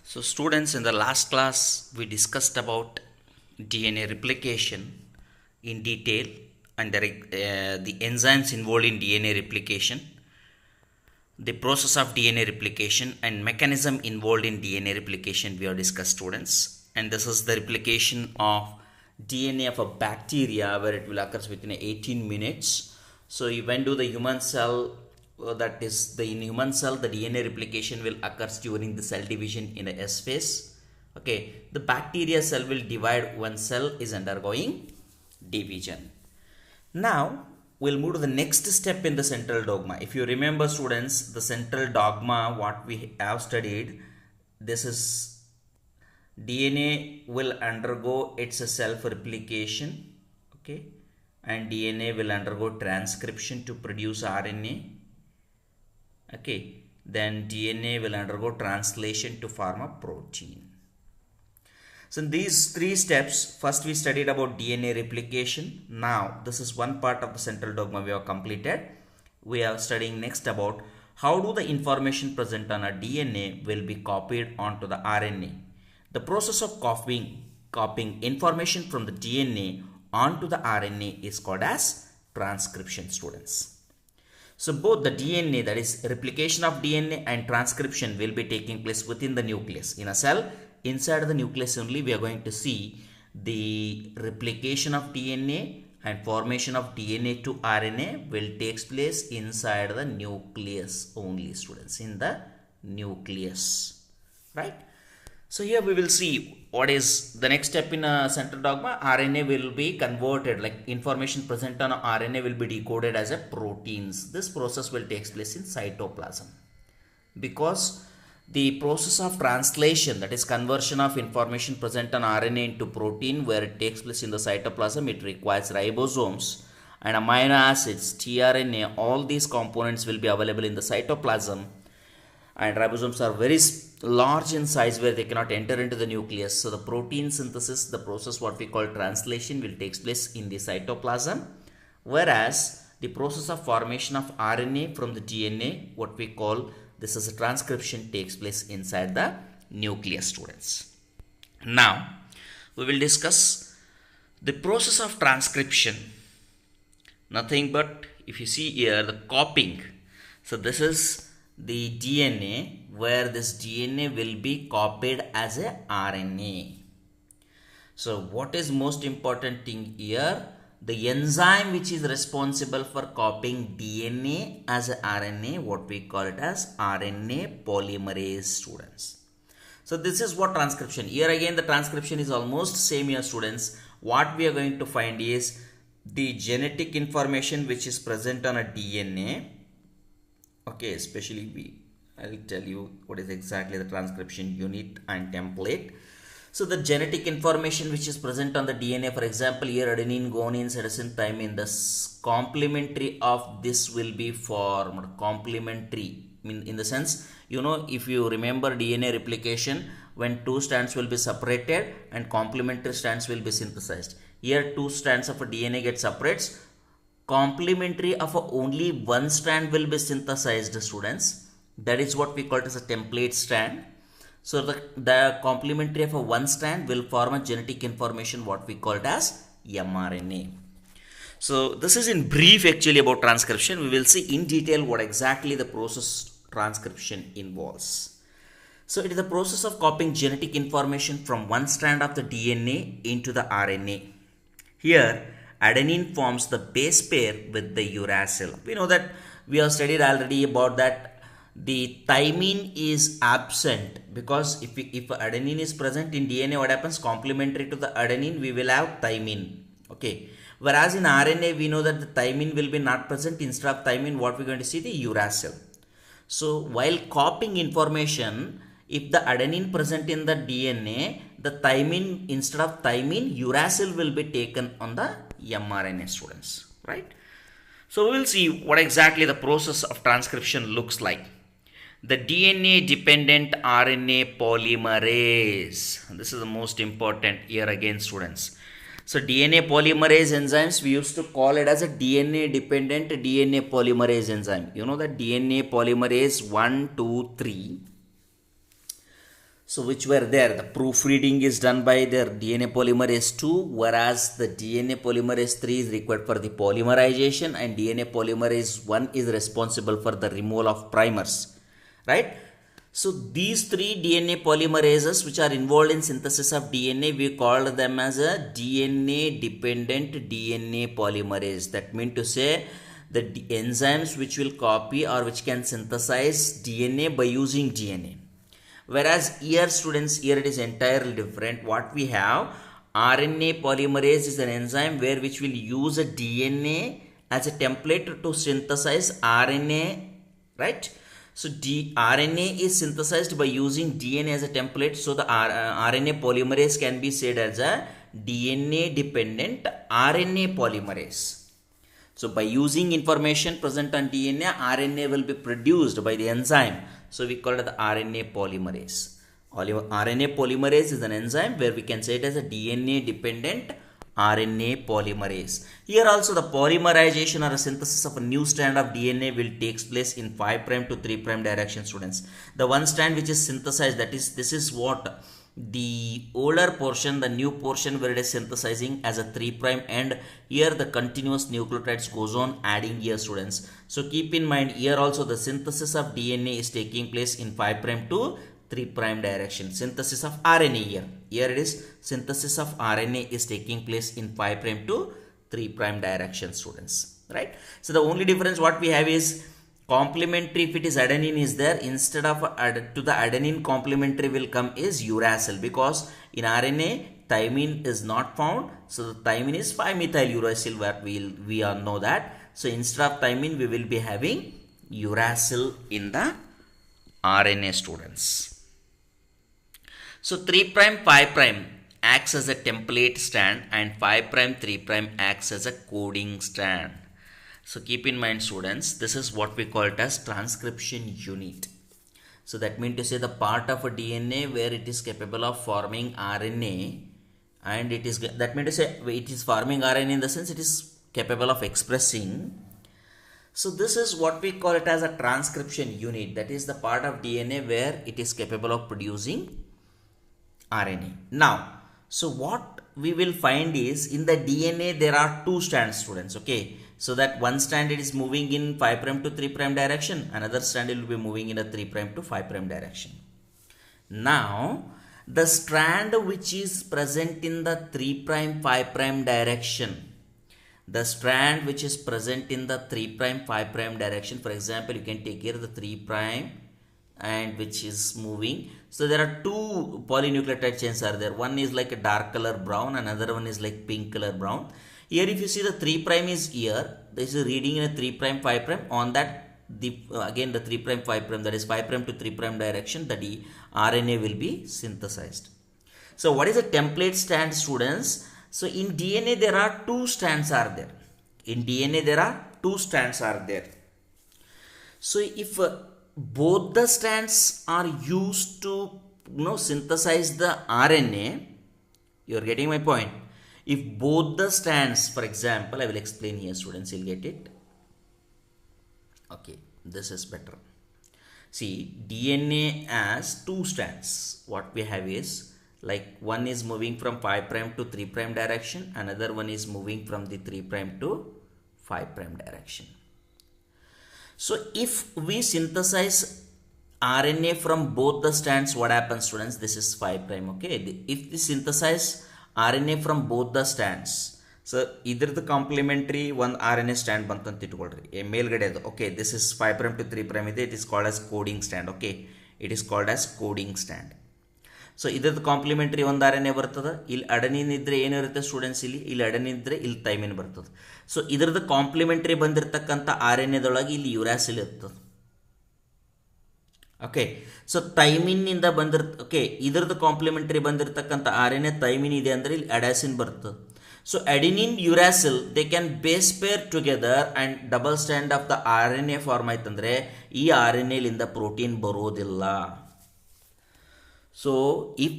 So, students, in the last class, we discussed about DNA replication in detail and the enzymes involved in DNA replication, the process of DNA replication, and mechanism involved in DNA replication. We have discussed, students, and this is the replication of DNA of a bacteria where it will occur within 18 minutes. So, when do the human cell that is the in human cell the DNA replication will occurs during the cell division in a S phase. Okay, the bacteria cell will divide when cell is undergoing division. Now we'll move to the next step in the central dogma. If you remember, students, the central dogma what we have studied, this is DNA will undergo its self replication, okay, and DNA will undergo transcription to produce RNA. Okay, then DNA will undergo translation to form a protein. So in these three steps, first we studied about DNA replication. Now this is one part of the central dogma we have completed. We are studying next about how do the information present on a DNA will be copied onto the RNA. The process of copying information from the DNA onto the RNA is called as transcription, students. So both the DNA, that is replication of DNA, and transcription will be taking place within the nucleus. In a cell, inside the nucleus only we are going to see the replication of DNA and formation of DNA to RNA will takes place inside the nucleus only, students, in the nucleus, right? So here we will see what is the next step in a central dogma. RNA will be converted, like information present on RNA will be decoded as a proteins. This process will take place in cytoplasm because the process of translation, that is conversion of information present on RNA into protein, where it takes place in the cytoplasm, it requires ribosomes and amino acids, tRNA. All these components will be available in the cytoplasm, and ribosomes are very large in size where they cannot enter into the nucleus. So the protein synthesis, the process what we call translation, will take place in the cytoplasm, whereas the process of formation of RNA from the DNA, what we call this as a transcription, takes place inside the nucleus, students. Now we will discuss the process of transcription. Nothing but, if you see here, the copying. So this is the DNA, where this DNA will be copied as a RNA. So what is most important thing here? The enzyme which is responsible for copying DNA as a RNA, what we call it as RNA polymerase, students. So this is what transcription. Here again the transcription is almost same here, students. What we are going to find is the genetic information which is present on a DNA. Okay, especially I'll tell you what is exactly the transcription unit and template. So the genetic information which is present on the DNA, for example, here adenine, guanine, cytosine, thymine, the complementary of this will be formed. Complementary in the sense, if you remember DNA replication, when two strands will be separated and complementary strands will be synthesized. Here two strands of a DNA get separates. Complementary of only one strand will be synthesized, students. That is what we call it as a template strand. So the complementary of one strand will form a genetic information what we call it as mRNA. So this is in brief actually about transcription. We will see in detail what exactly the process transcription involves. So it is the process of copying genetic information from one strand of the DNA into the RNA. Here adenine forms the base pair with the uracil. We know that we have studied already about that the thymine is absent, because if adenine is present in DNA, what happens? Complementary to the adenine we will have thymine. Okay, whereas in RNA we know that the thymine will be not present. Instead of thymine, what we're going to see? The uracil. So while copying information, if the adenine present in the DNA, the thymine, instead of thymine, uracil will be taken on the mRNA, students, right? So we will see what exactly the process of transcription looks like. The DNA dependent RNA polymerase. This is the most important here again, students. So DNA polymerase enzymes, we used to call it as a DNA dependent DNA polymerase enzyme. You know that DNA polymerase 1, 2, 3. So which were there, the proofreading is done by their DNA polymerase 2, whereas the DNA polymerase 3 is required for the polymerization, and DNA polymerase 1 is responsible for the removal of primers, right? So these three DNA polymerases which are involved in synthesis of DNA, we call them as a DNA dependent DNA polymerase. That means to say the enzymes which will copy or which can synthesize DNA by using DNA. Whereas here students, here it is entirely different. What we have, RNA polymerase is an enzyme which will use a DNA as a template to synthesize RNA, right? So RNA is synthesized by using DNA as a template. So the RNA polymerase can be said as a DNA dependent RNA polymerase. So by using information present on DNA, RNA will be produced by the enzyme. So we call it the RNA polymerase. RNA polymerase is an enzyme where we can say it as a DNA dependent RNA polymerase. Here also the polymerization or a synthesis of a new strand of DNA will takes place in 5' to 3' direction, students. The one strand which is synthesized, that is, this is what the older portion, the new portion where it is synthesizing as a 3' and here the continuous nucleotides goes on adding here, students. So keep in mind here also the synthesis of DNA is taking place in 5' to 3' direction. Synthesis of RNA here. Here it is synthesis of RNA is taking place in 5' to 3' direction, students. Right? So the only difference what we have is complementary. If it is adenine is there, instead of to the adenine complementary will come is uracil, because in RNA thymine is not found. So the thymine is 5-methyl uracil, where we all know that. So instead of thymine we will be having uracil in the RNA, students. So 3', 5' acts as a template strand and 5', 3' acts as a coding strand. So keep in mind, students, this is what we call it as transcription unit. So that means to say the part of a DNA where it is capable of forming RNA, and it is, that means to say it is forming RNA in the sense it is capable of expressing. So this is what we call it as a transcription unit. That is the part of DNA where it is capable of producing RNA. Now, so what we will find is in the DNA there are two strands, students. Okay, so that one strand it is moving in 5' to 3' direction, another strand will be moving in a 3' to 5' direction. Now the strand which is present in the 3', 5' direction, the strand which is present in the 3', 5' direction, for example, you can take here the 3' and which is moving. So there are two polynucleotide chains are there. One is like a dark color brown, another one is like pink color brown. Here if you see the 3' is here, this is reading in a 3', 5', on that again the 3', 5', that is 5' to 3' direction, that the RNA will be synthesized. So what is a template strand, students? So in DNA there are two strands are there. In DNA there are two strands are there. So if both the strands are used to synthesize the RNA, you are getting my point. If both the strands, for example, I will explain here, students, you'll get it. Okay, this is better. See, DNA has two strands. What we have is like one is moving from 5' to 3' direction, another one is moving from the 3' to 5' direction. So if we synthesize RNA from both the strands, what happens, students? This is 5', okay? If we synthesize RNA from both the strands, so either the complementary one RNA strand bantanta ittukolri a melgade, okay, this is 5' to 3' ide, it is called as coding strand, okay, it is called as coding strand. So either the complementary one RNA bartada, ಇಲ್ಲಿ adenine ಇದ್ರೆ ಏನಿರುತ್ತೆ students, ಇಲ್ಲಿ adenine ಇದ್ರೆ ಇಲ್ಲಿ thymine ಬರ್ತದೆ. So ಇದರದ complementary ಬಂದಿರತಕ್ಕಂಥ RNA ದೊಳಗೆ ಇಲ್ಲಿ ಯುರಾಸಿಲ್ ಇರ್ತದೆ. ಓಕೆ, ಸೊ ಥೈಮಿನ್ ಇಂದ ಓಕೆ, ಇದರದ ಕಾಂಪ್ಲಿಮೆಂಟರಿ ಬಂದಿರತಕ್ಕಂಥ RNA ಥೈಮಿನ್ ಇದೆ ಅಂದ್ರೆ ಇಲ್ಲಿ ಅಡಾಸಿನ್ ಬರ್ತದೆ. So adenine uracil they can base pair together and double strand of the RNA form ಆಯ್ತಂದ್ರೆ ಈ RNA ಲಿಂದ ಪ್ರೋಟೀನ್ ಬರೋದಿಲ್ಲ. So if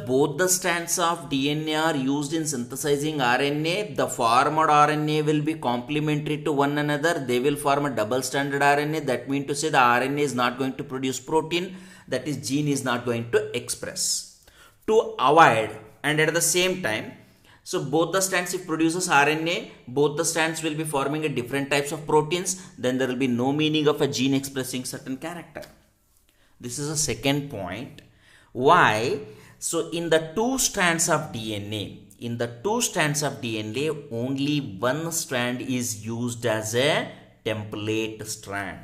both the strands of DNA are used in synthesizing RNA, the formed RNA will be complementary to one another. They will form a double stranded RNA. That means to say the RNA is not going to produce protein. that is gene is not going to express. To avoid, and at the same time, so both the strands, if produces RNA, both the strands will be forming a different types of proteins, then there will be no meaning of a gene expressing certain character. This is a second point. Why? So in the two strands of DNA, only one strand is used as a template strand.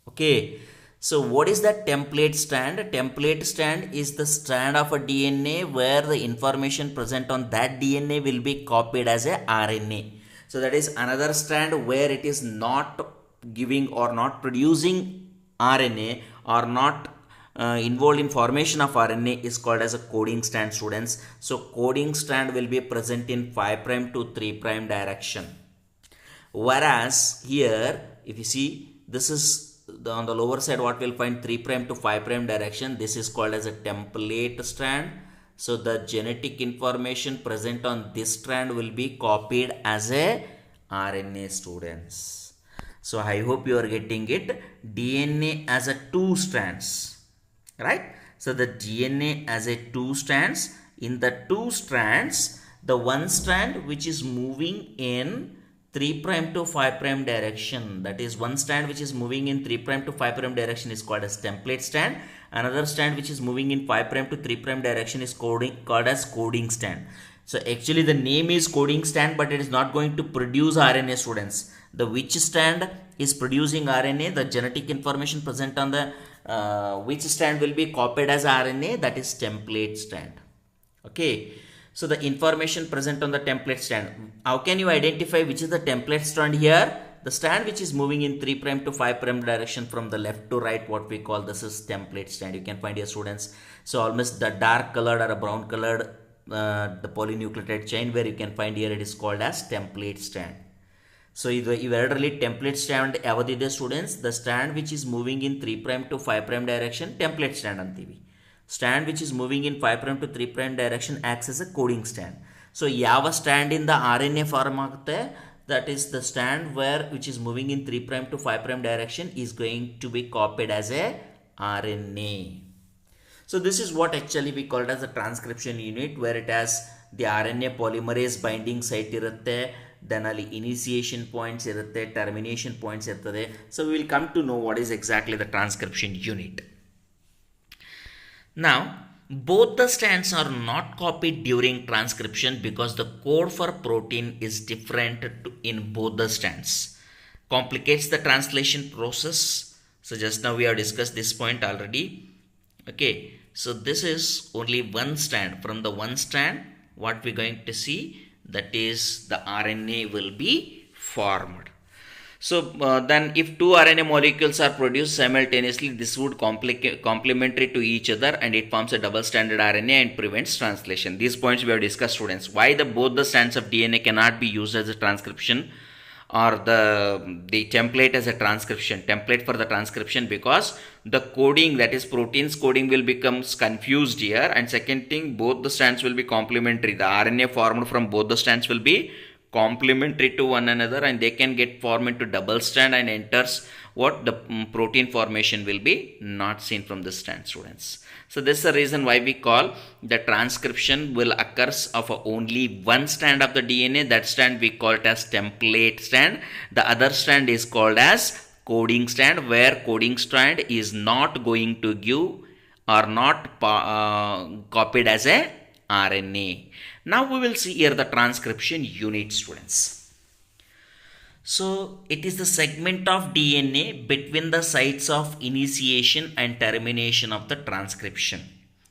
Okay. So what is that template strand? A template strand is the strand of a DNA where the information present on that DNA will be copied as a RNA. So that is another strand where it is not giving or not producing RNA or not involved in formation of RNA is called as a coding strand, students. So coding strand will be present in 5' to 3' direction. Whereas here, if you see, this is on the lower side, what we'll find 3' to 5' direction. This is called as a template strand. So the genetic information present on this strand will be copied as a RNA, students. So I hope you are getting it. DNA as a two strands, right? So the DNA as a two strands. In the two strands, the one strand which is moving in 3' to 5' direction, that is one strand which is moving in 3' to 5' direction is called as template strand. Another strand which is moving in 5' to 3' direction is called as coding strand. So actually the name is coding strand, but it is not going to produce RNA, students. The which strand is producing RNA, the genetic information present on the which strand will be copied as RNA, that is template strand. Okay. So the information present on the template strand. How can you identify which is the template strand here? The strand which is moving in 3' to 5' direction from the left to right, what we call this is template strand. You can find here, students. So almost the dark colored or a brown colored the polynucleotide chain where you can find here, it is called as template strand. So iveradರಲ್ಲಿ template strand ಯಾವದಿದೆ, students? The strand which is moving in 3' to 5' direction, template strand ಅಂತೀವಿ. Strand which is moving in 5' to 3' direction acts as a coding strand. So ಯಾವ strand in the RNA form ಆಗುತ್ತೆ, that is the strand which is moving in 3' to 5' direction is going to be copied as a RNA. So this is what actually we call it as the transcription unit, where it has the RNA polymerase binding site irutte, then ಅಲ್ಲಿ initiation points irutte, termination points iruttade. So we will come to know what is exactly the transcription unit. Now, both the strands are not copied during transcription because the code for protein is different in both the strands. Complicates the translation process. So just now we have discussed this point already. Okay, so this is only one strand. From the one strand, what we're going to see, that is the RNA will be formed. So then if two RNA molecules are produced simultaneously, this would complementary to each other and it forms a double-stranded RNA and prevents translation. These points we have discussed, students. Why both the strands of DNA cannot be used as a transcription or the template as a template for the transcription, because the coding, that is proteins coding, will become confused here. And second thing, both the strands will be complementary. The RNA formed from both the strands will be complementary to one another and they can get formed into double strand and enters what the protein formation will be not seen from the strand, students. So this is the reason why we call the transcription will occurs of only one strand of the DNA. That strand we call it as template strand. The other strand is called as coding strand, where coding strand is not going to give or not copied as a RNA. Now we will see here the transcription unit, students. So it is the segment of DNA between the sites of initiation and termination of the transcription.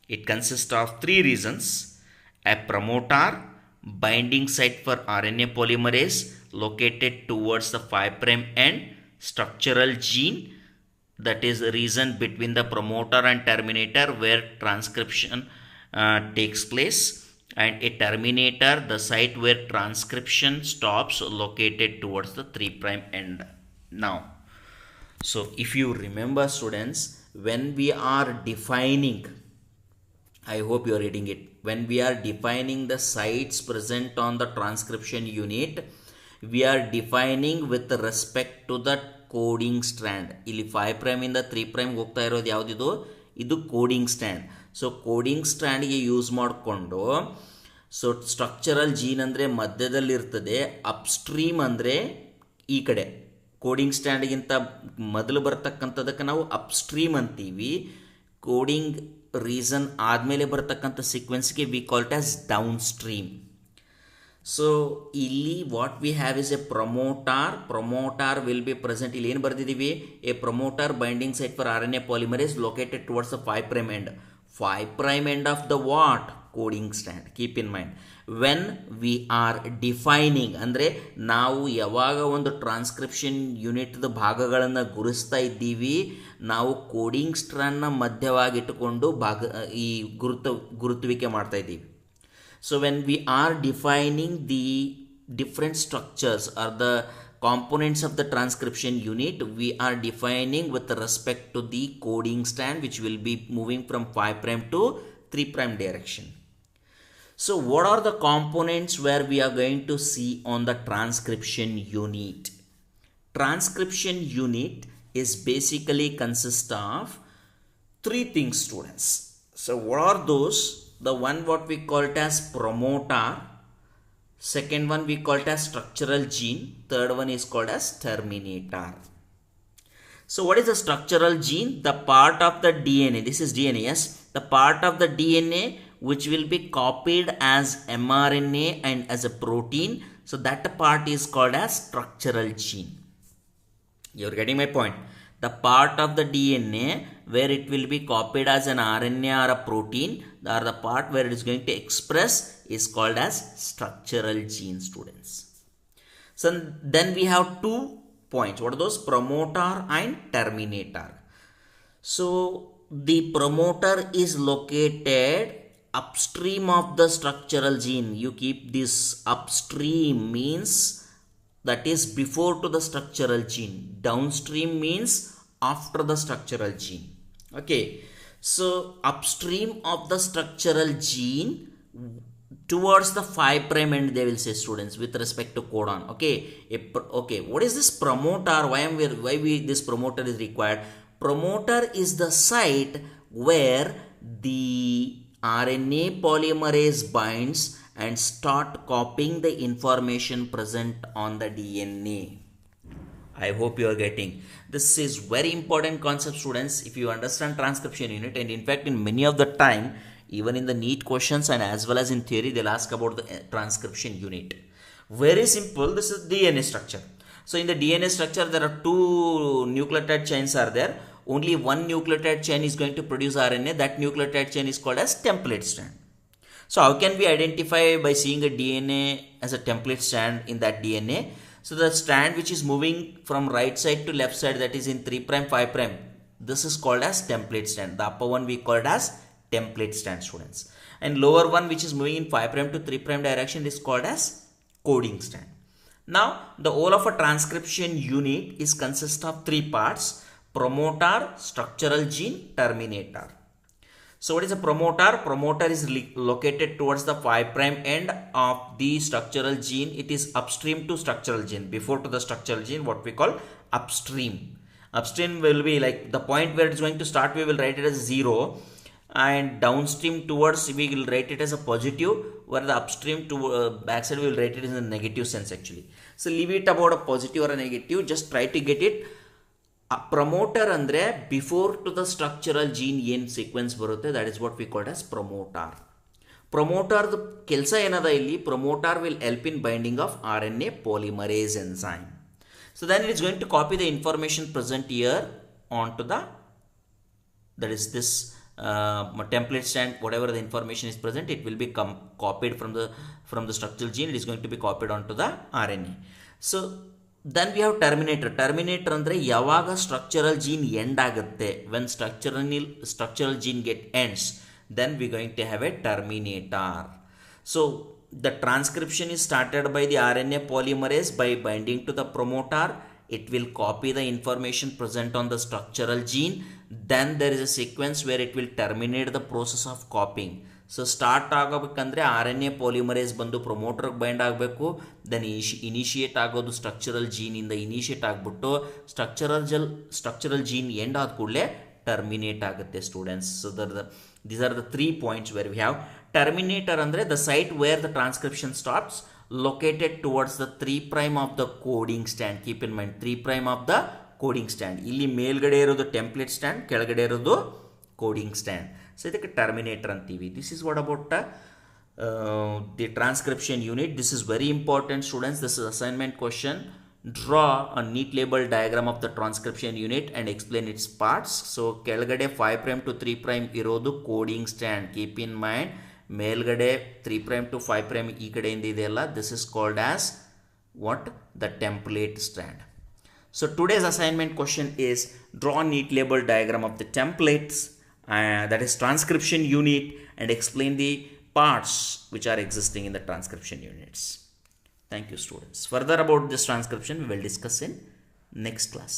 It consists of three regions: a promoter, binding site for RNA polymerase located towards the 5' end, structural gene, that is a region between the promoter and terminator where transcription takes place, and a terminator, the site where transcription stops, located towards the 3' end. Now, so if you remember, students, when we are defining, I hope you are reading it, when we are defining the sites present on the transcription unit, we are defining with respect to the coding strand. ಇಲ್ಲಿ 5 prime ಇಂದ 3 prime ಹೋಗ್ತಾ ಇರೋದು ಯಾವುದಿದು? ಇದು coding strand. So coding ಸ್ಟ್ರ್ಯಾಂಡ್ಗೆ use ಮಾಡಿಕೊಂಡು, so structural gene ಅಂದರೆ ಮಧ್ಯದಲ್ಲಿರ್ತದೆ, ಅಪ್ಸ್ಟ್ರೀಮ್ ಅಂದರೆ ಈ ಕಡೆ. ಕೋಡಿಂಗ್ ಸ್ಟ್ಯಾಂಡ್ಗಿಂತ ಮೊದಲು ಬರ್ತಕ್ಕಂಥದಕ್ಕೆ ನಾವು ಅಪ್ಸ್ಟ್ರೀಮ್ ಅಂತೀವಿ. ಕೋಡಿಂಗ್ ರೀಸನ್ ಆದಮೇಲೆ ಬರ್ತಕ್ಕಂಥ ಸೀಕ್ವೆನ್ಸ್ಗೆ we call it as downstream. So ಇಲ್ಲಿ what we have is a promoter will be present. ಇಲ್ಲಿ ಏನು ಬರೆದಿದ್ದೀವಿ? A promoter binding site for RNA polymerase located towards the 5 prime end. 5 prime end of the what? Coding strand. Keep in mind, when we are defining ಅಂದರೆ ನಾವು ಯಾವಾಗ ಒಂದು transcription ಯೂನಿಟ್ದ ಭಾಗಗಳನ್ನು ಗುರುಸ್ತಾ ಇದ್ದೀವಿ, ನಾವು ಕೋಡಿಂಗ್ ಸ್ಟ್ರ್ಯಾಂಡ್ನ ಮಧ್ಯವಾಗಿಟ್ಟುಕೊಂಡು ಈ ಗುರುತುವಿಕೆ ಮಾಡ್ತಾ ಇದ್ದೀವಿ. So when we are defining the different structures or the components of the transcription unit, we are defining with respect to the coding strand which will be moving from 5 prime to 3 prime direction. So what are the components where we are going to see on the transcription unit? Transcription unit is basically consist of 3 things, students. So what are those? The one what we call it as promoter, second one we call it as structural gene, third one is called as terminator. So what is the structural gene? The part of the DNA, this is DNA, yes, the part of the DNA which will be copied as mRNA and as a protein, so that part is called as structural gene. You are getting my point? The part of the DNA where it will be copied as an RNA or a protein, or the part where it is going to express, is called as structural gene, students. So then we have 2 points. What are those? Promoter and terminator. So the promoter is located upstream of the structural gene. You keep this upstream means that is before to the structural gene. Downstream means after the structural gene. Okay, so upstream of the structural gene towards the 5 prime end, they will say, students, with respect to codon. Okay, okay, what is this promoter? Why this promoter is required? Promoter is the site where the RNA polymerase binds and start copying the information present on the DNA. I hope you are getting. This is very important concept, students, if you understand transcription unit. And in fact, in many of the time, even in the NEET questions and as well as in theory, they'll ask about the transcription unit. Very simple. This is DNA structure. So in the DNA structure, there are 2 nucleotide chains are there. Only one nucleotide chain is going to produce RNA. That nucleotide chain is called as template strand. So how can we identify by seeing a DNA as a template strand in that DNA? So the strand which is moving from right side to left side, that is in 3 prime 5 prime, this is called as template strand. The upper one we call it as template strand, students, and lower one which is moving in 5 prime to 3 prime direction is called as coding strand. Now the whole of a transcription unit is consist of 3 parts: promoter, structural gene, terminator. So what is a promoter? Promoter is located towards the 5 prime end of the structural gene. It is upstream to structural gene. Before to the structural gene, what we call upstream. Upstream will be like the point where it is going to start, we will write it as 0, and downstream towards we will write it as a positive, where the upstream to backside we will write it in a negative sense actually. So leave it about a positive or a negative, just try to get it. Promoter andre before to the structural gene ಏನು sequence ಬರುತ್ತೆ, that is what we call as promoter. Promoter ಕೆಲಸ ಏನದ ಇಲ್ಲಿ? Promoter will help in binding of RNA polymerase enzyme. So then it is going to copy the information present here onto the, that is this template strand. Whatever the information is present, it will be copied from the structural gene. It is going to be copied onto the RNA. So then we have terminator. Terminator andre yavaga structural gene end agutte, when structural gene get ends, then we are going to have a terminator. So the transcription is started by the RNA polymerase by binding to the promoter. It will copy the information present on the structural gene. then there is a sequence where it will terminate the process of copying. So start ಆಗಬೇಕಂದ್ರೆ R N A polymerase ಬಂದು ಪ್ರೊಮೋಟರ್ಗೆ bind ಆಗಬೇಕು, then initiate ಆಗೋದು structural ಜೀನಿಂದ initiate ಆಗಿಬಿಟ್ಟು structural gene end ಆದ ಕೂಡಲೇ terminate ಆಗುತ್ತೆ students. So these are the 3 points where we have. Terminator ಅಂದರೆ the site where the transcription stops located towards the 3' of the coding strand. Keep in mind 3' of the coding strand. ಇಲ್ಲಿ ಮೇಲ್ಗಡೆ ಇರೋದು template strand, ಕೆಳಗಡೆ ಇರೋದು coding strand. So ಇದಕ್ಕೆ terminator ಅಂತೀವಿ. This is what about the transcription unit. This is very important students. This is assignment question. Draw a neat label diagram of the transcription unit and explain its parts. So ಕೆಳಗಡೆ 5' to 3' ಇರೋದು coding strand. Keep in mind. ಮೇಲ್ಗಡೆ 3' to 5' ಈ ಕಡೆಯಿಂದ ಇದೆಯಲ್ಲ, this is called as what? The template strand. So today's assignment question is draw a neat label diagram of the templates, that is transcription unit, and explain the parts which are existing in the transcription units. Thank you students. Further about this transcription we will discuss in next class.